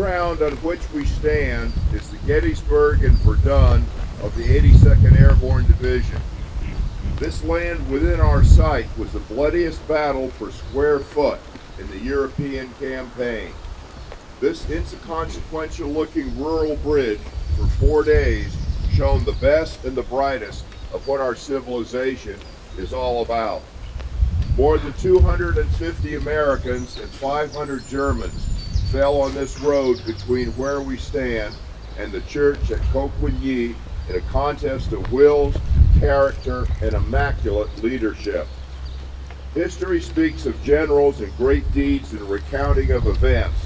ground on which we stand is the Gettysburg and Verdun of the 82nd Airborne Division. This land within our sight was the bloodiest battle per square foot in the European campaign. This inconsequential-looking rural bridge for 4 days shone the best and the brightest of what our civilization is all about. More than 250 Americans and 500 Germans fell on this road between where we stand and the church at Coquigny in a contest of wills, character, and immaculate leadership. History speaks of generals and great deeds and recounting of events,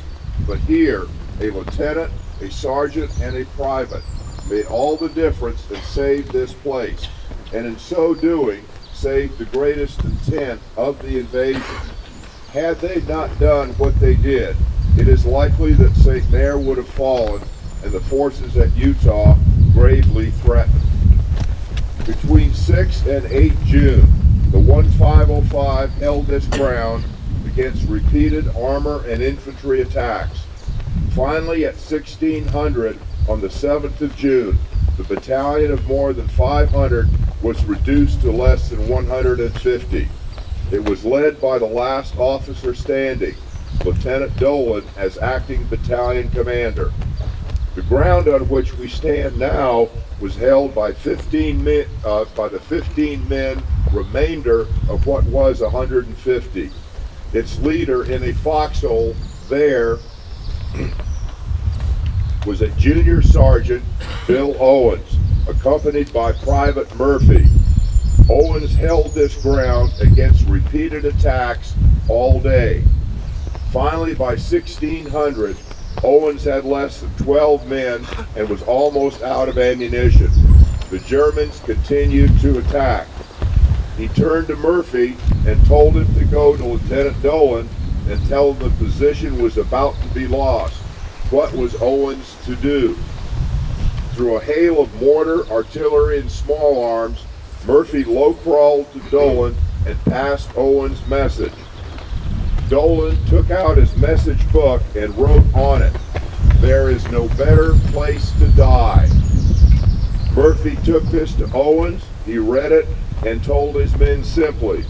but here, a lieutenant, a sergeant, and a private made all the difference and saved this place, and in so doing, saved the greatest intent of the invasion. Had they not done what they did, it is likely that St. Maur would have fallen and the forces at Utah gravely threatened. Between 6 and 8 June, the 1505 held this ground against repeated armor and infantry attacks. Finally, at 1600, on the 7th of June, the battalion of more than 500 was reduced to less than 150. It was led by the last officer standing, Lieutenant Dolan, as acting battalion commander. The ground on which we stand now was held by 15 men, the 15 men remainder of what was 150. Its leader in a foxhole there was a junior sergeant, Bill Owens, accompanied by Private Murphy. Owens held this ground against repeated attacks all day. Finally, by 1600, Owens had less than 12 men and was almost out of ammunition. The Germans continued to attack. He turned to Murphy and told him to go to Lieutenant Dolan and tell him the position was about to be lost. What was Owens to do? Through a hail of mortar, artillery, and small arms, Murphy low-crawled to Dolan and passed Owens' message. Dolan took out his message book and wrote on it, "There is no better place to die." Murphy took this to Owens, he read it, and told his men simply,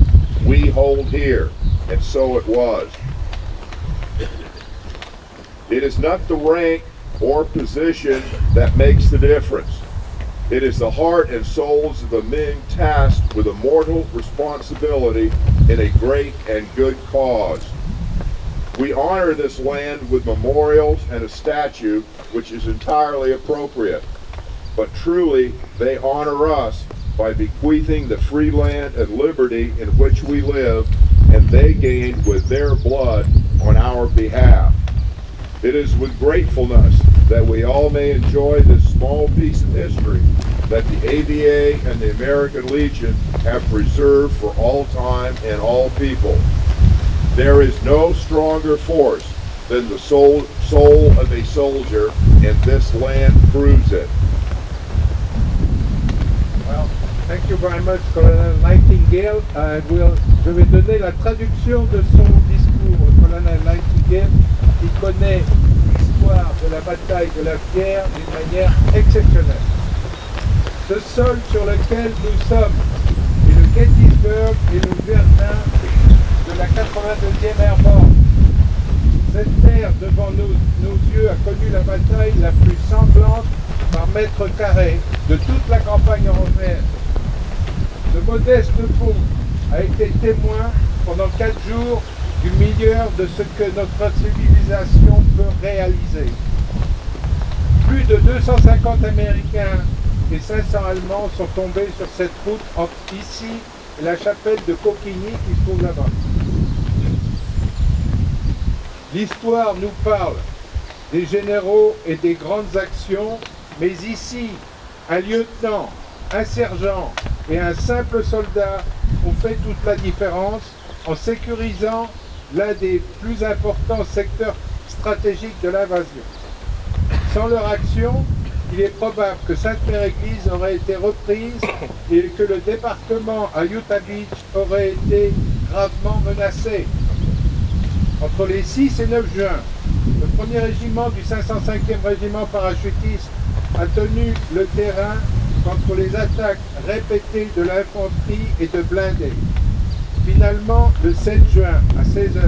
"We hold here," and so it was. It is not the rank or position that makes the difference. It is the heart and souls of the men tasked with a mortal responsibility in a great and good cause. We honor this land with memorials and a statue, which is entirely appropriate. But truly, they honor us by bequeathing the free land and liberty in which we live, and they gained with their blood on our behalf. It is with gratefulness that we all may enjoy this small piece of history that the AVA and the American Legion have preserved for all time and all people. There is no stronger force than the soul of a soldier, and this land proves it. Well, thank you very much, Colonel Nightingale. Je vais donner la traduction de son discours. Le colonel Nightingale, il connaît l'histoire de la bataille de la Pierre d'une manière exceptionnelle. Ce sol sur lequel nous sommes est le Gettysburg et le Verdun de la 82e Airborne. Cette terre devant nos yeux a connu la bataille la plus sanglante par mètre carré de toute la campagne européenne. Ce modeste pont a été témoin pendant 4 jours du meilleur de ce que notre civilisation peut réaliser. Plus de 250 Américains et 500 Allemands sont tombés sur cette route entre ici et la chapelle de Coquigny qui se trouve là-bas. L'histoire nous parle des généraux et des grandes actions, mais ici, un lieutenant, un sergent et un simple soldat ont fait toute la différence en sécurisant l'un des plus importants secteurs stratégiques de l'invasion. Sans leur action, il est probable que Sainte-Mère-Église aurait été reprise et que le débarquement à Utah Beach aurait été gravement menacé. Entre les 6 et 9 juin, Le premier régiment du 505e régiment parachutiste a tenu le terrain contre les attaques répétées de l'infanterie et de blindés. Finalement, le 7 juin à 16 h,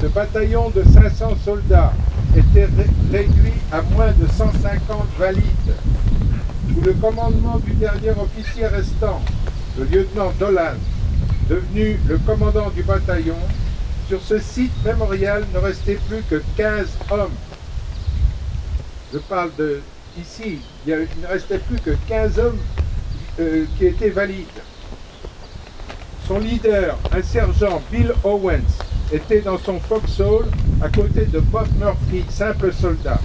ce bataillon de 500 soldats était réduit à moins de 150 valides. Sous le commandement du dernier officier restant, le lieutenant Dolan, devenu le commandant du bataillon, sur ce site mémorial ne restait plus que 15 hommes. Je parle de ici, il ne restait plus que 15 hommes qui étaient valides. Son leader, un sergent Bill Owens, était dans son foxhole à côté de Bob Murphy, simple soldat.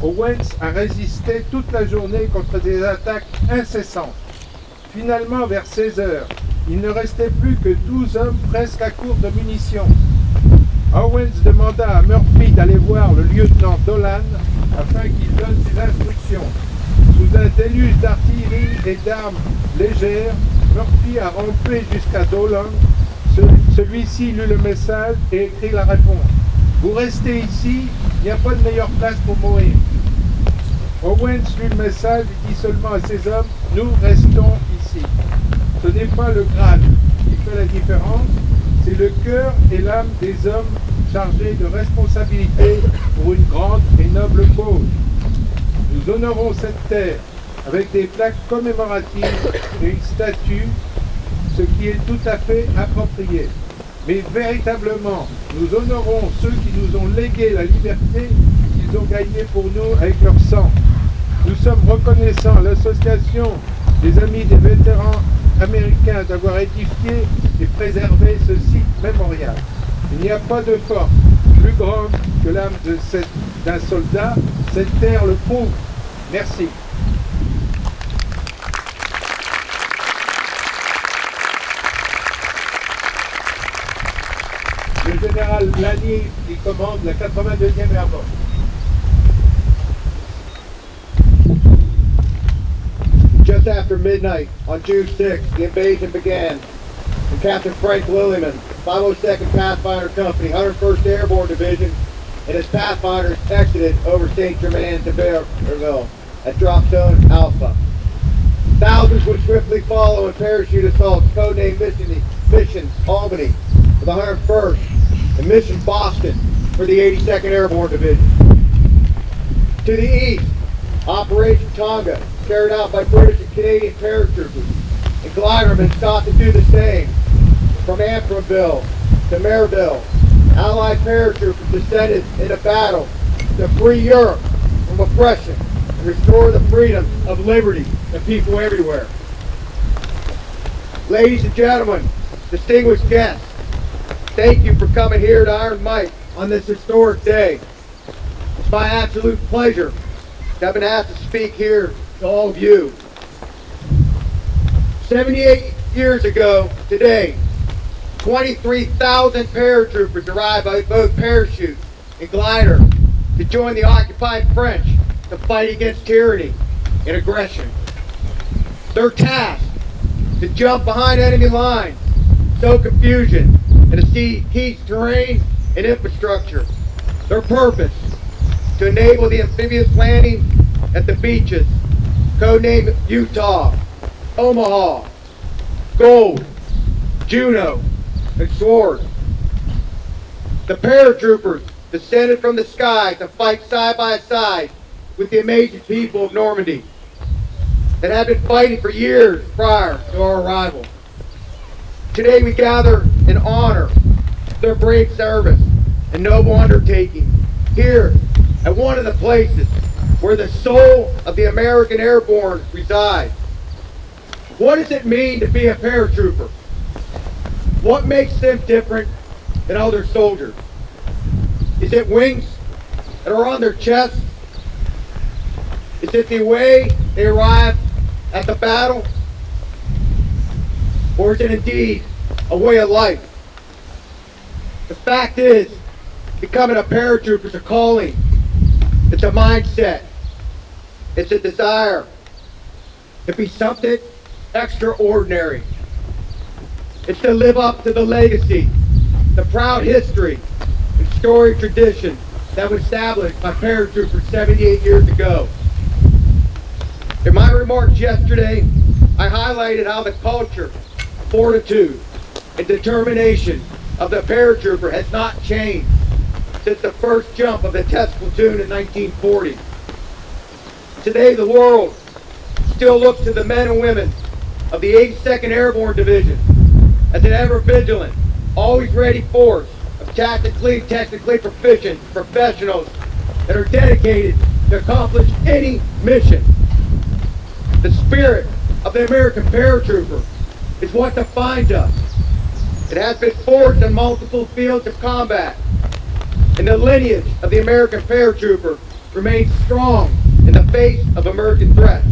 Owens a résisté toute la journée contre des attaques incessantes. Finalement, vers 16 h, il ne restait plus que 12 hommes presque à court de munitions. Owens demanda à Murphy d'aller voir le lieutenant Dolan afin qu'il donne ses instructions. Sous un déluge d'artillerie et d'armes légères, Murphy a rampé jusqu'à Dolan. Celui-ci lut le message et écrit la réponse. Vous restez ici, il n'y a pas de meilleure place pour mourir. Owens lut le message et dit seulement à ses hommes, nous restons ici. Ce n'est pas le grade qui fait la différence, c'est le cœur et l'âme des hommes chargés de responsabilité pour une grande et noble cause. Nous honorons cette terre avec des plaques commémoratives et une statue, ce qui est tout à fait approprié. Mais véritablement, nous honorons ceux qui nous ont légué la liberté qu'ils ont gagnée pour nous avec leur sang. Nous sommes reconnaissants à l'association des amis des vétérans américains d'avoir édifié et préservé ce site mémorial. Il n'y a pas de force plus grande que l'âme d'un soldat. Cette terre le prouve. Merci. Le général Lani, qui commande la 82e Airborne. Just after midnight on June 6th, the invasion began, and Captain Frank Lillyman, 502nd Pathfinder Company, 101st Airborne Division, and his Pathfinders exited over St. Germain to Bearville at Drop Zone Alpha. Thousands would swiftly follow in parachute assaults, codenamed Mission Albany for the 101st, and Mission Boston for the 82nd Airborne Division. To the east, Operation Tonga, carried out by British and Canadian paratroopers, and glidermen sought to do the same. From Antrimville to Merville, Allied paratroopers descended into battle to free Europe from oppression and restore the freedom of liberty to people everywhere. Ladies and gentlemen, distinguished guests, thank you for coming here to Iron Mike on this historic day. It's my absolute pleasure to have been asked to speak here to all of you. 78 years ago today, 23,000 paratroopers arrived by both parachute and glider to join the occupied French to fight against tyranny and aggression. Their task, to jump behind enemy lines, sow confusion, and to seize terrain and infrastructure. Their purpose, to enable the amphibious landing at the beaches, codenamed Utah, Omaha, Gold, Juno, and Sword. The paratroopers descended from the sky to fight side by side with the amazing people of Normandy that had been fighting for years prior to our arrival. Today we gather in honor of their brave service and noble undertaking here at one of the places where the soul of the American Airborne resides. What does it mean to be a paratrooper? What makes them different than other soldiers? Is it wings that are on their chest? Is it the way they arrive at the battle? Or is it indeed a way of life? The fact is, becoming a paratrooper is a calling. It's a mindset. It's a desire to be something extraordinary. It's to live up to the legacy, the proud history, and storied tradition that was established by paratroopers 78 years ago. In my remarks yesterday, I highlighted how the culture, fortitude, and determination of the paratrooper has not changed since the first jump of the test platoon in 1940. Today, the world still looks to the men and women of the 82nd Airborne Division as an ever-vigilant, always ready force of tactically and technically proficient professionals that are dedicated to accomplish any mission. The spirit of the American paratrooper is what defines us. It has been forged in multiple fields of combat, and the lineage of the American paratrooper remains strong in the face of emerging threats.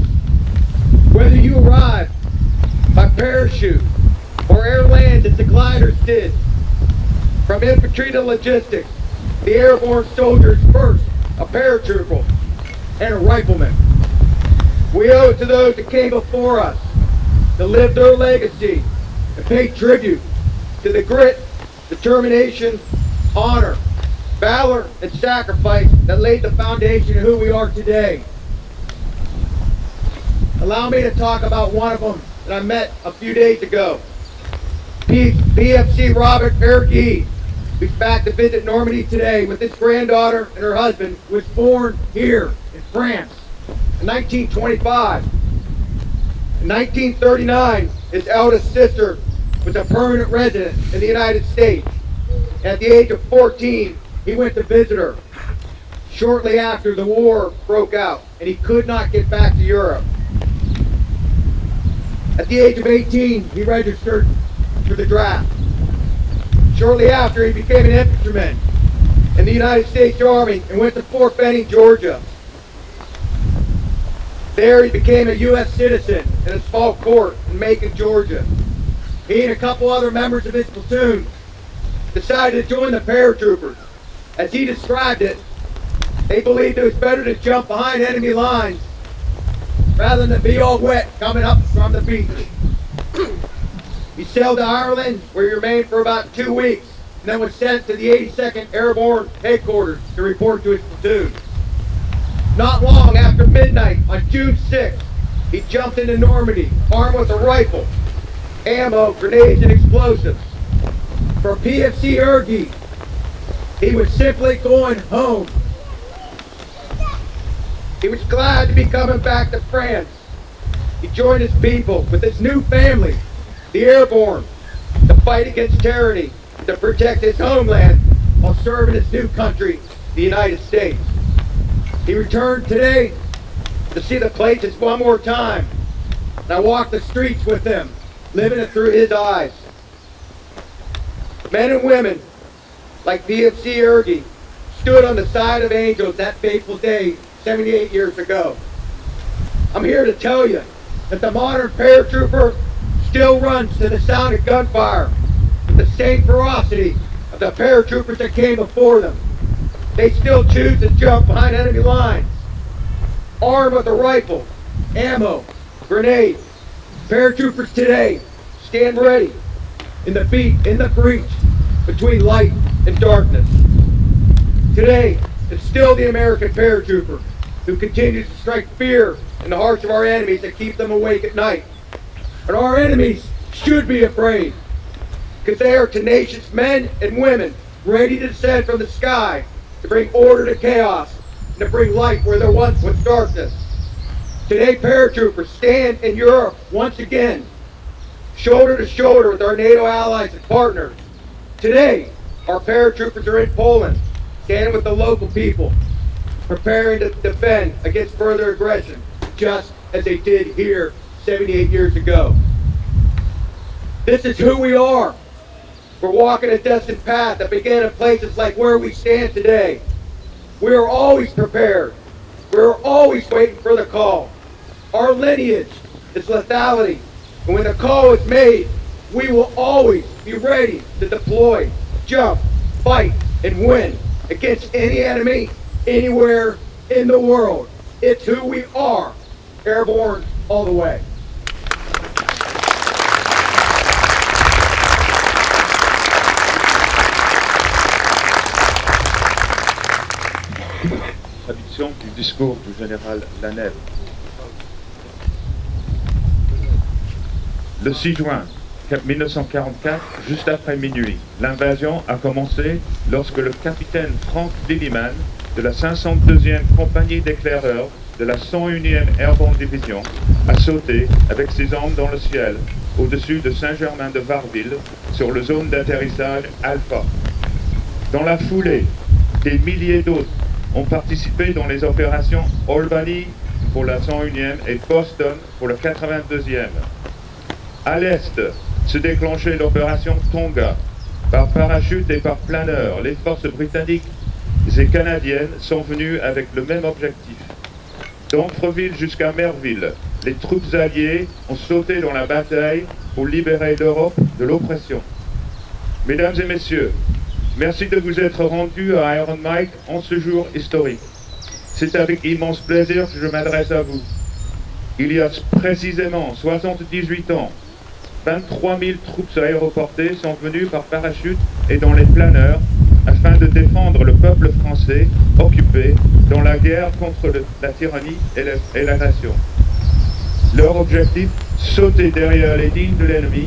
Whether you arrive by parachute or air land as the gliders did, from infantry to logistics, the airborne soldier is first a paratrooper and a rifleman. We owe it to those that came before us to live their legacy and pay tribute to the grit, determination, honor, valor, and sacrifice that laid the foundation of who we are today. Allow me to talk about one of them that I met a few days ago. PFC Robert Ergy, who's back to visit Normandy today with his granddaughter and her husband, was born here in France in 1925. In 1939, his eldest sister was a permanent resident in the United States. At the age of 14, he went to visit her. Shortly after, the war broke out, and he could not get back to Europe. At the age of 18, he registered for the draft. Shortly after, he became an infantryman in the United States Army and went to Fort Benning, Georgia. There he became a U.S. citizen in a small court in Macon, Georgia. He and a couple other members of his platoon decided to join the paratroopers. As he described it, they believed it was better to jump behind enemy lines rather than be all wet coming up from the beach. He sailed to Ireland, where he remained for about 2 weeks, and then was sent to the 82nd Airborne headquarters to report to his platoon. Not long after midnight on June 6th, he jumped into Normandy, armed with a rifle, ammo, grenades, and explosives. For PFC Ergy, he was simply going home. He was glad to be coming back to France. He joined his people with his new family, the Airborne, to fight against tyranny, to protect his homeland while serving his new country, the United States. He returned today to see the places one more time, and I walked the streets with him, living it through his eyes. Men and women like PFC Ergy stood on the side of angels that fateful day 78 years ago. I'm here to tell you that the modern paratrooper still runs to the sound of gunfire with the same ferocity of the paratroopers that came before them. They still choose to jump behind enemy lines, armed with a rifle, ammo, grenades. Paratroopers today stand ready in the breach between light and darkness. Today, it's still the American paratrooper who continues to strike fear in the hearts of our enemies and keep them awake at night. And our enemies should be afraid, because they are tenacious men and women ready to descend from the sky to bring order to chaos and to bring light where there once was darkness. Today, paratroopers stand in Europe once again, shoulder to shoulder with our NATO allies and partners. Today, our paratroopers are in Poland, standing with the local people, preparing to defend against further aggression, just as they did here 78 years ago. This is who we are. We're walking a destined path that began in places like where we stand today. We are always prepared. We're always waiting for the call. Our lineage is lethality, and when the call is made, we will always be ready to deploy, jump, fight, and win against any enemy, anywhere in the world. It's who we are. Airborne all the way. traduction du discours du général Lanel. Le 6 juin 1944, juste après minuit, l'invasion a commencé lorsque le capitaine Frank Lilliman de la 502e compagnie d'éclaireurs de la 101e Airborne Division a sauté avec ses hommes dans le ciel au-dessus de Saint-Germain-de-Varville sur la zone d'atterrissage Alpha. Dans la foulée, des milliers d'autres ont participé dans les opérations Albany pour la 101e et Boston pour la 82e. À l'est se déclenchait l'opération Tonga. Par parachute et par planeur, les forces britanniques et canadiennes sont venues avec le même objectif. D'Anfreville jusqu'à Merville, les troupes alliées ont sauté dans la bataille pour libérer l'Europe de l'oppression. Mesdames et messieurs, merci de vous être rendus à Iron Mike en ce jour historique. C'est avec immense plaisir que je m'adresse à vous. Il y a précisément 78 ans, 23 000 troupes aéroportées sont venues par parachute et dans les planeurs afin de défendre le peuple français occupé dans la guerre contre la tyrannie et la nation. Leur objectif, sauter derrière les lignes de l'ennemi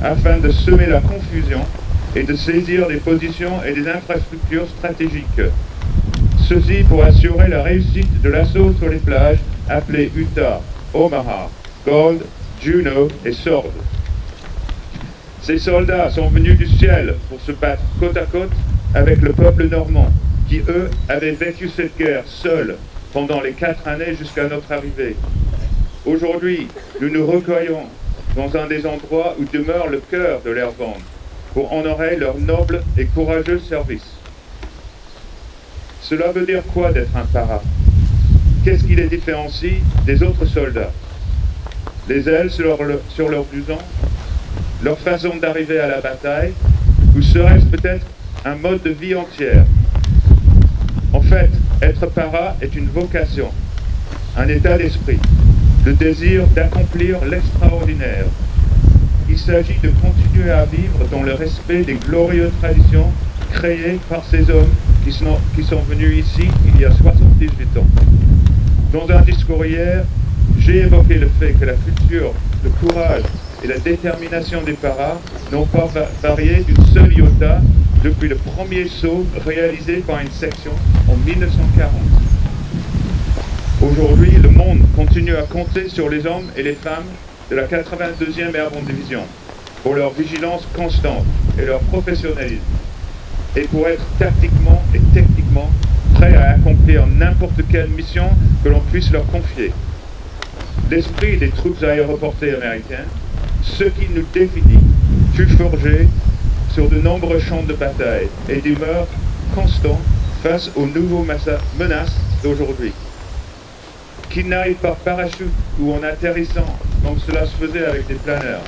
afin de semer la confusion et de saisir des positions et des infrastructures stratégiques. Ceci pour assurer la réussite de l'assaut sur les plages appelées Utah, Omaha, Gold, Juneau et Sword. Ces soldats sont venus du ciel pour se battre côte à côte avec le peuple normand, qui eux avaient vécu cette guerre seuls pendant les 4 années jusqu'à notre arrivée. Aujourd'hui, nous nous recueillons dans un des endroits où demeure le cœur de l'Airborne pour honorer leur noble et courageux service. Cela veut dire quoi d'être un para? Qu'est-ce qui les différencie des autres soldats? Les ailes sur leur blouson? Leur façon d'arriver à la bataille? Ou serait-ce peut-être un mode de vie entière? En fait, être para est une vocation, un état d'esprit, le désir d'accomplir l'extraordinaire. Il s'agit de continuer à vivre dans le respect des glorieuses traditions créées par ces hommes qui sont venus ici il y a 78 ans. Dans un discours hier, j'ai évoqué le fait que la culture, le courage et la détermination des paras n'ont pas varié d'une seule iota depuis le premier saut réalisé par une section en 1940. Aujourd'hui, le monde continue à compter sur les hommes et les femmes de la 82e Airborne Division pour leur vigilance constante et leur professionnalisme, et pour être tactiquement et techniquement prêts à accomplir n'importe quelle mission que l'on puisse leur confier. L'esprit des troupes aéroportées américaines, ce qui nous définit, fut forgé sur de nombreux champs de bataille et demeure constant face aux nouveaux menaces d'aujourd'hui. Qu'ils n'arrivent par parachute ou en atterrissant, comme cela se faisait avec des planeurs,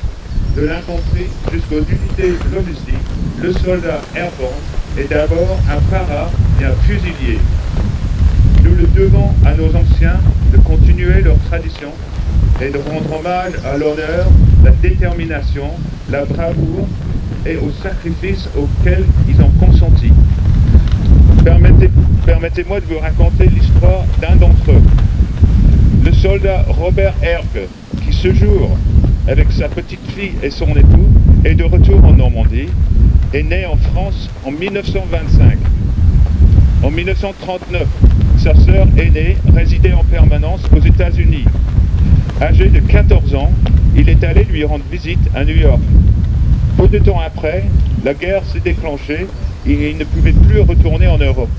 de l'infanterie jusqu'aux unités logistiques, le soldat airborne est d'abord un para et un fusilier. Nous le devons à nos anciens de continuer leur tradition et de rendre hommage à l'honneur, la détermination, la bravoure et aux sacrifices auxquels ils ont consenti. Permettez-moi de vous raconter l'histoire d'un d'entre eux. Le soldat Robert Herbe, qui ce jour, avec sa petite fille et son époux, est de retour en Normandie, est né en France en 1925. En 1939, sa sœur aînée résidait en permanence aux États-Unis. Âgé de 14 ans, il est allé lui rendre visite à New York. Peu de temps après, la guerre s'est déclenchée et il ne pouvait plus retourner en Europe.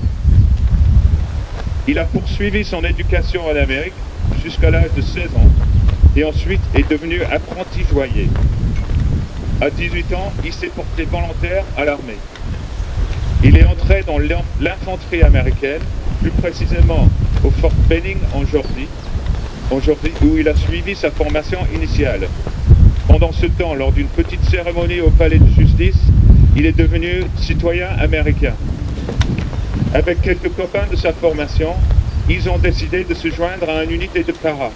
Il a poursuivi son éducation en Amérique jusqu'à l'âge de 16 ans et ensuite est devenu apprenti joaillier. À 18 ans, il s'est porté volontaire à l'armée. Il est entré dans l'infanterie américaine, plus précisément au Fort Benning en Georgie, où il a suivi sa formation initiale. Pendant ce temps, lors d'une petite cérémonie au palais de justice, il est devenu citoyen américain. Avec quelques copains de sa formation, ils ont décidé de se joindre à une unité de para.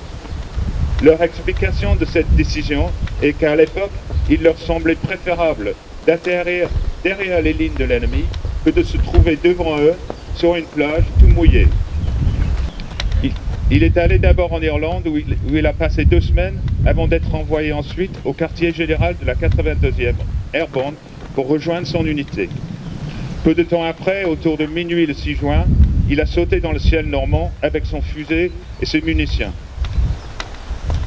Leur explication de cette décision est qu'à l'époque, il leur semblait préférable d'atterrir derrière les lignes de l'ennemi que de se trouver devant eux sur une plage tout mouillée. Il est allé d'abord en Irlande où il a passé 2 semaines avant d'être envoyé ensuite au quartier général de la 82e Airborne pour rejoindre son unité. Peu de temps après, autour de minuit le 6 juin, il a sauté dans le ciel normand avec son fusée et ses munitions.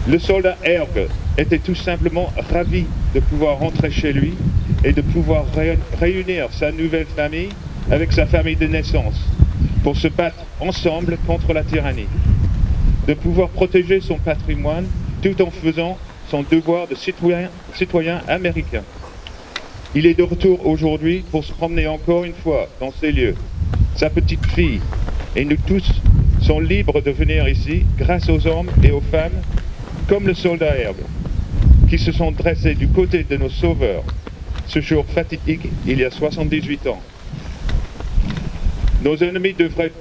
Le soldat Herbe était tout simplement ravi de pouvoir rentrer chez lui et de pouvoir réunir sa nouvelle famille avec sa famille de naissance pour se battre ensemble contre la tyrannie, de pouvoir protéger son patrimoine tout en faisant son devoir de citoyen américain. Il est de retour aujourd'hui pour se promener encore une fois dans ces lieux. Sa petite fille et nous tous sont libres de venir ici grâce aux hommes et aux femmes comme le soldat Herbe, qui se sont dressés du côté de nos sauveurs ce jour fatidique il y a 78 ans. Nos ennemis devraient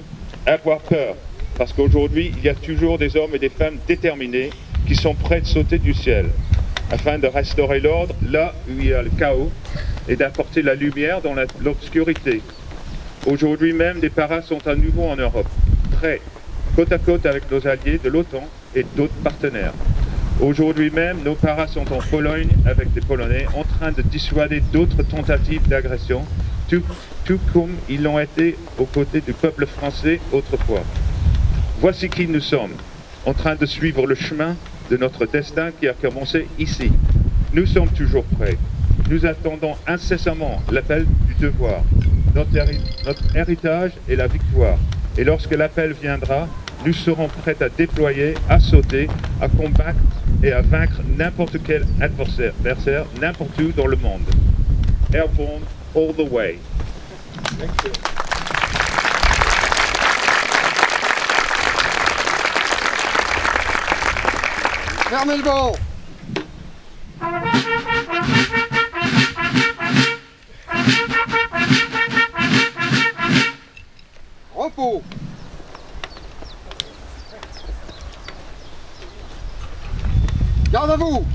avoir peur, parce qu'aujourd'hui, il y a toujours des hommes et des femmes déterminés qui sont prêts de sauter du ciel, afin de restaurer l'ordre là où il y a le chaos et d'apporter la lumière dans l'obscurité. Aujourd'hui même, des paras sont à nouveau en Europe, prêts, côte à côte avec nos alliés de l'OTAN et d'autres partenaires. Aujourd'hui même, nos paras sont en Pologne avec des Polonais en train de dissuader d'autres tentatives d'agression, tout comme ils l'ont été aux côtés du peuple français autrefois. Voici qui nous sommes, en train de suivre le chemin de notre destin qui a commencé ici. Nous sommes toujours prêts. Nous attendons incessamment l'appel du devoir. Notre héritage est la victoire. Et lorsque l'appel viendra, nous serons prêts à déployer, à sauter, à combattre et à vaincre n'importe quel adversaire, n'importe où dans le monde. Airborne all the way. Fermez le banc. Repos. Garde à vous.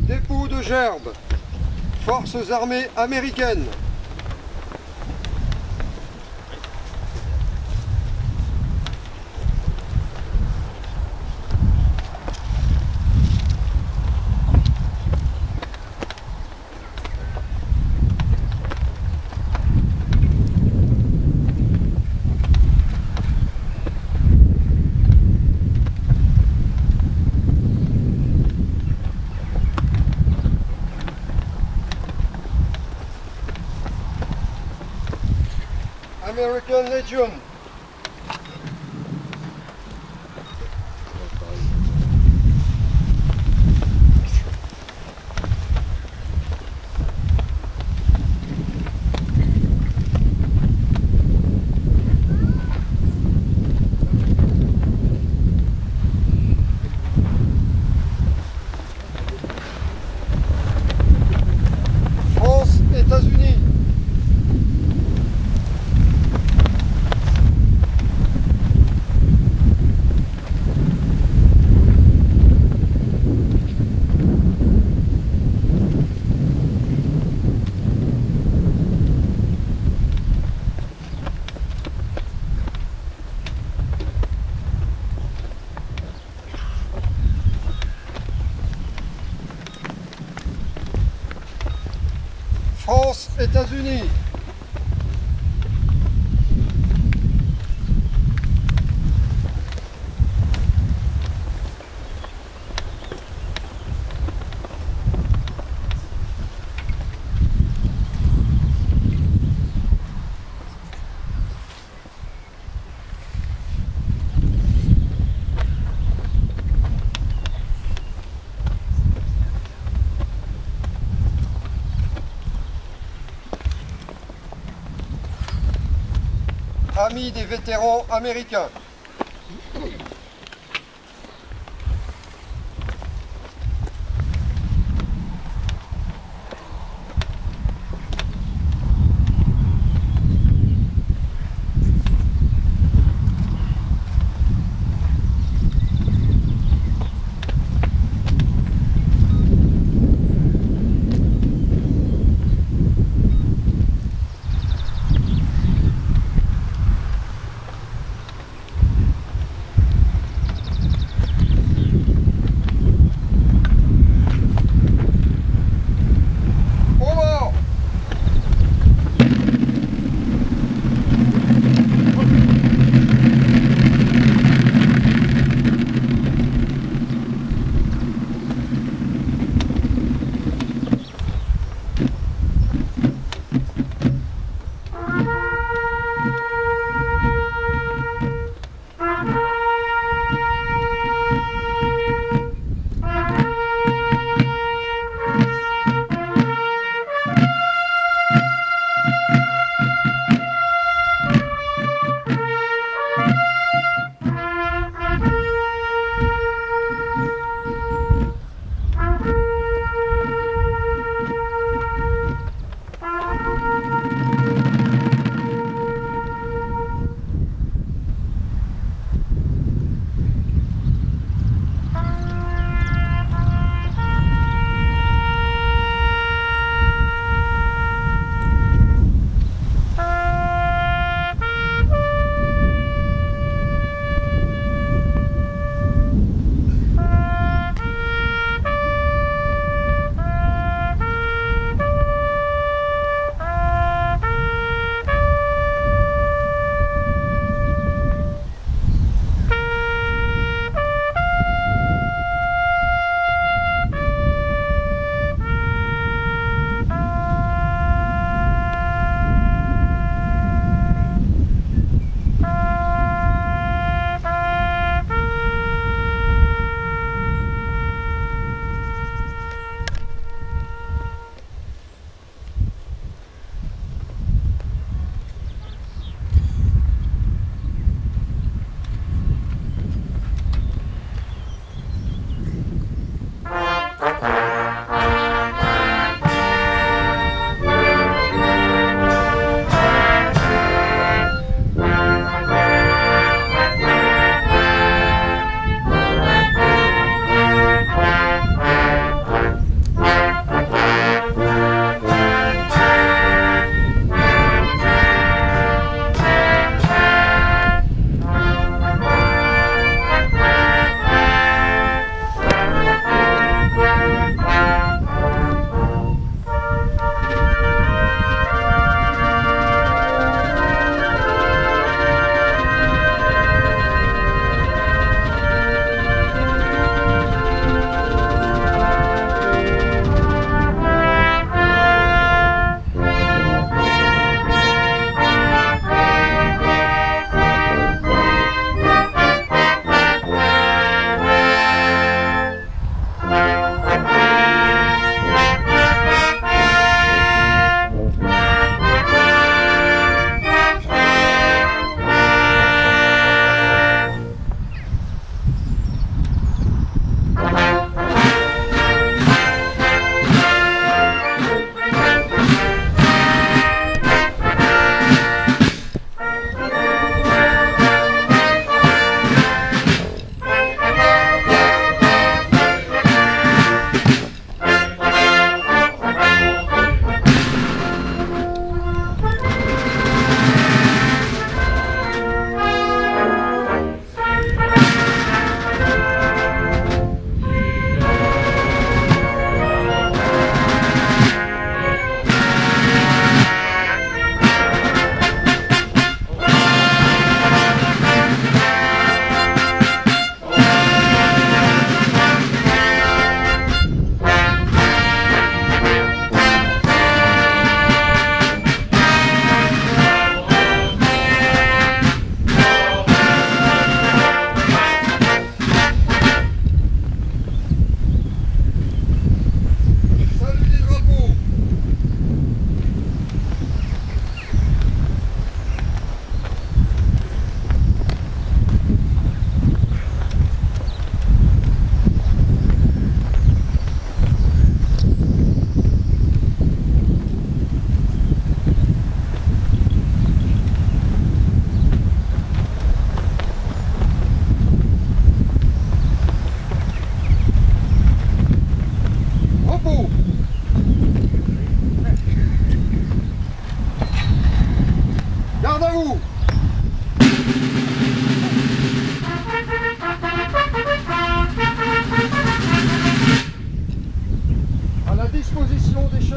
Dépôt de gerbe. Forces armées américaines. American Legion. France, États-Unis. France, États-Unis. Amis des vétérans américains.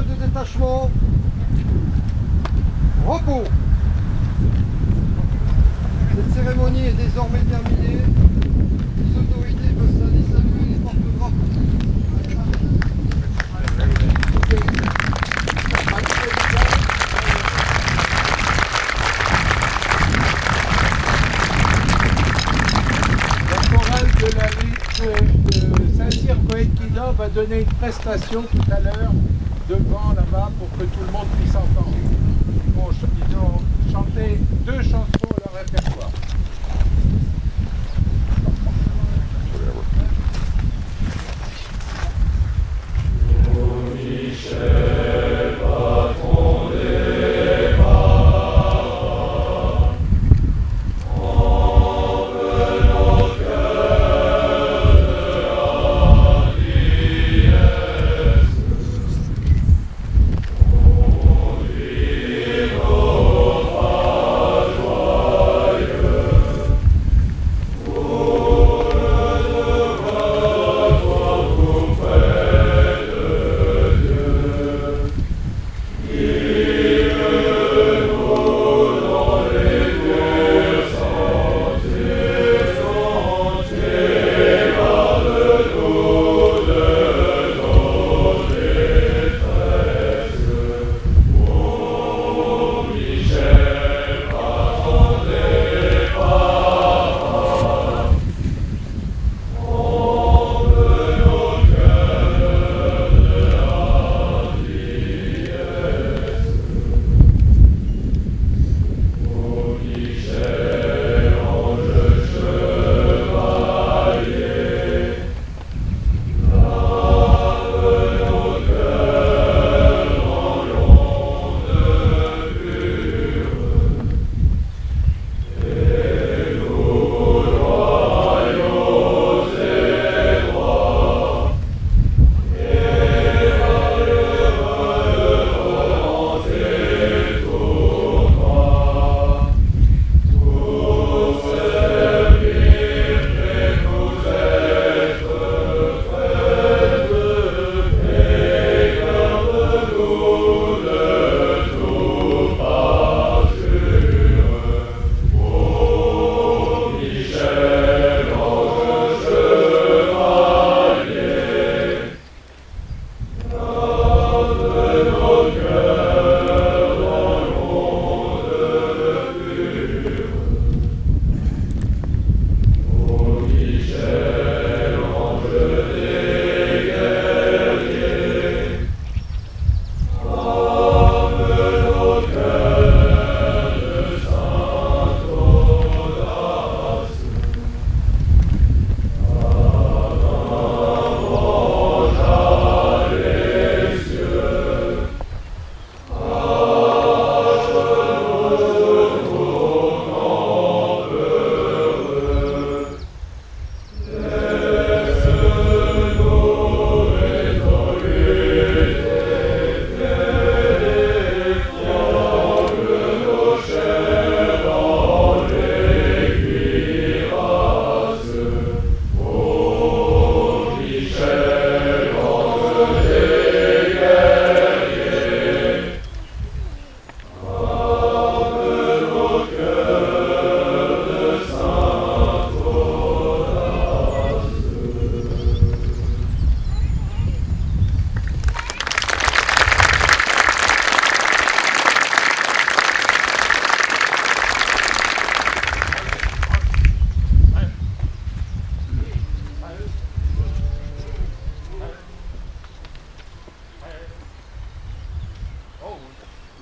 de détachement. Repos. Cette cérémonie est désormais terminée. Les autorités peuvent aller saluer les porte-drapeaux. La chorale de Saint-Cyr-Coëtkina va donner une prestation tout à l'heure devant là-bas pour que tout le monde puisse entendre. Ils ont chanté 2 chansons à leur répertoire.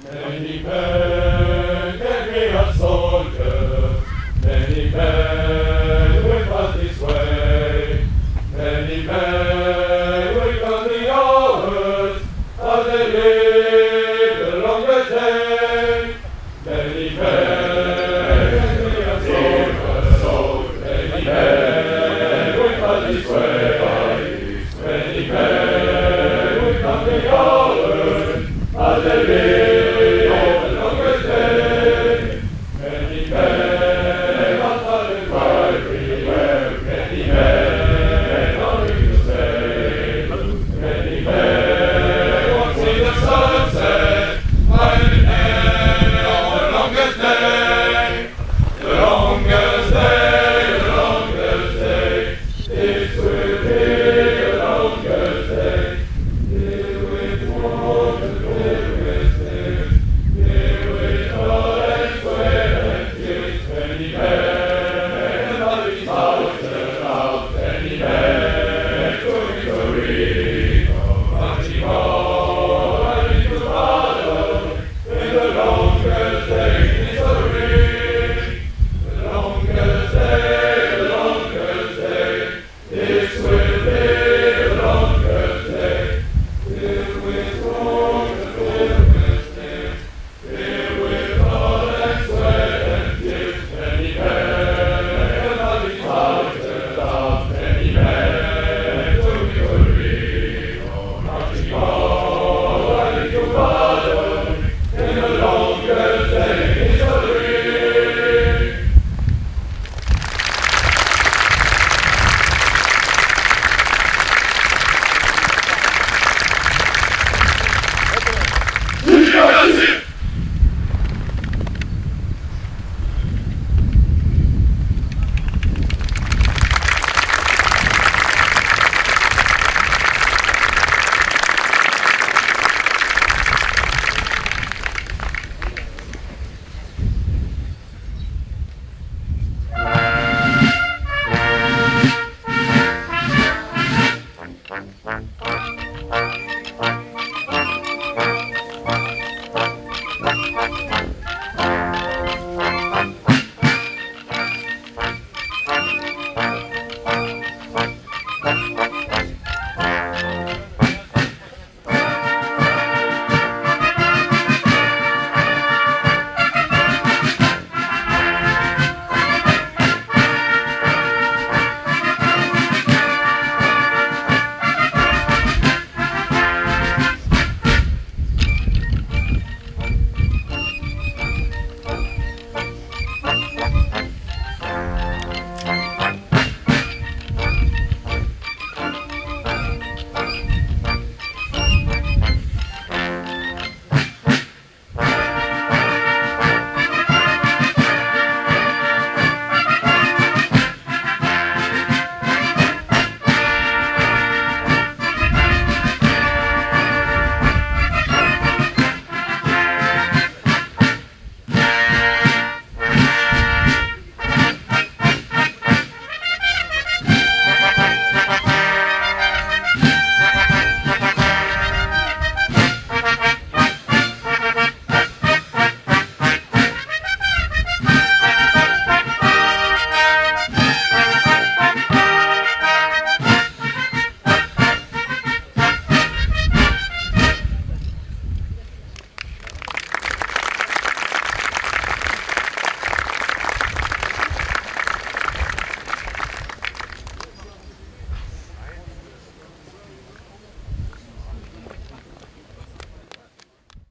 Many men can be a soldier, many men will pass this way, many men will come the hours as they live along the day. Many men can be a soldier, many men will pass this way, many men will come the hours as they live.